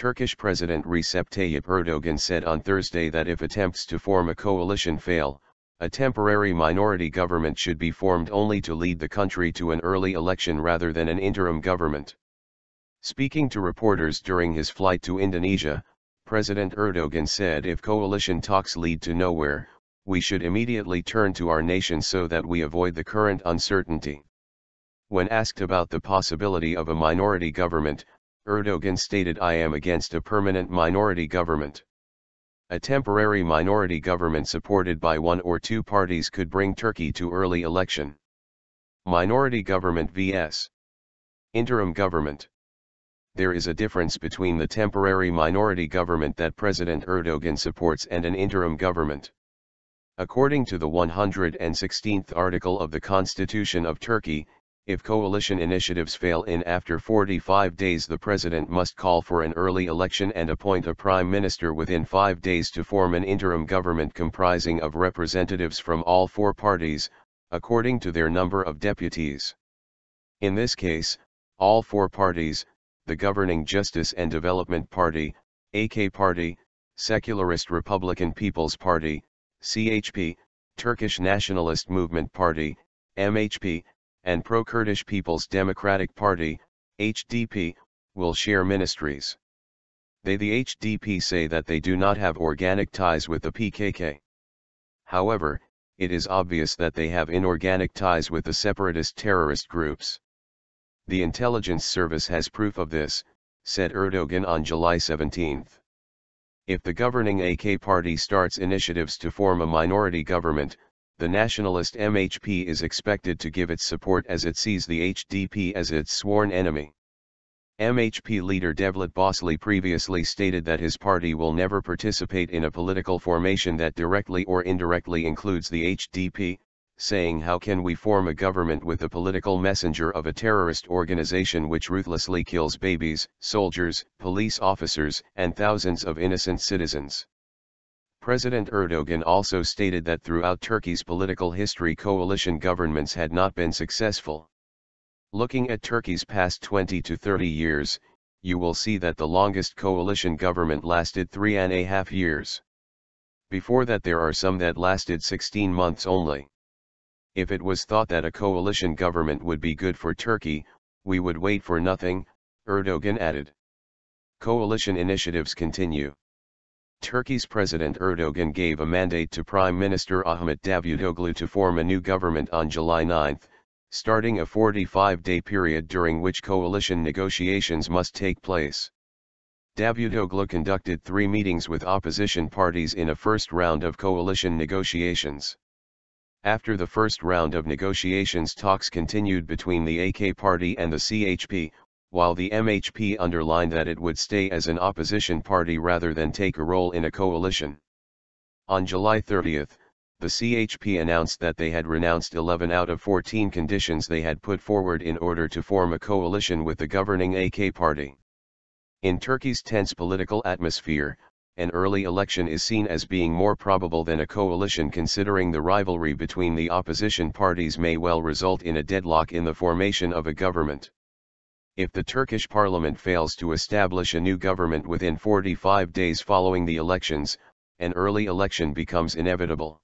Turkish President Recep Tayyip Erdogan said on Thursday that if attempts to form a coalition fail, a temporary minority government should be formed only to lead the country to an early election rather than an interim government. Speaking to reporters during his flight to Indonesia, President Erdogan said if coalition talks lead to nowhere, we should immediately turn to our nation so that we avoid the current uncertainty. When asked about the possibility of a minority government, Erdogan stated, "I am against a permanent minority government. A temporary minority government supported by one or two parties could bring Turkey to early election. Minority government vs. interim government. There is a difference between the temporary minority government that President Erdogan supports and an interim government. According to the 116th article of the Constitution of Turkey, if coalition initiatives fail after 45 days, the president must call for an early election and appoint a prime minister within 5 days to form an interim government comprising of representatives from all four parties, according to their number of deputies. In this case, all four parties, the governing Justice and Development Party, AK Party, Secularist Republican People's Party, CHP, Turkish Nationalist Movement Party, MHP, and Pro-Kurdish People's Democratic Party, HDP, will share ministries. The HDP say that they do not have organic ties with the PKK. However, it is obvious that they have inorganic ties with the separatist terrorist groups. The intelligence service has proof of this, said Erdogan on July 17. If the governing AK party starts initiatives to form a minority government, the nationalist MHP is expected to give its support as it sees the HDP as its sworn enemy. MHP leader Devlet Bahçeli previously stated that his party will never participate in a political formation that directly or indirectly includes the HDP, saying, "How can we form a government with the political messenger of a terrorist organization which ruthlessly kills babies, soldiers, police officers, and thousands of innocent citizens?" President Erdogan also stated that throughout Turkey's political history coalition governments had not been successful. Looking at Turkey's past 20 to 30 years, you will see that the longest coalition government lasted 3.5 years. Before that there are some that lasted 16 months only. If it was thought that a coalition government would be good for Turkey, we would wait for nothing, Erdogan added. Coalition initiatives continue. Turkey's President Erdogan gave a mandate to Prime Minister Ahmet Davutoglu to form a new government on July 9, starting a 45-day period during which coalition negotiations must take place. Davutoglu conducted 3 meetings with opposition parties in a first round of coalition negotiations. After the first round of negotiations, talks continued between the AK party and the CHP, while the MHP underlined that it would stay as an opposition party rather than take a role in a coalition. On July 30, the CHP announced that they had renounced 11 out of 14 conditions they had put forward in order to form a coalition with the governing AK party. In Turkey's tense political atmosphere, an early election is seen as being more probable than a coalition, considering the rivalry between the opposition parties may well result in a deadlock in the formation of a government. If the Turkish parliament fails to establish a new government within 45 days following the elections, an early election becomes inevitable.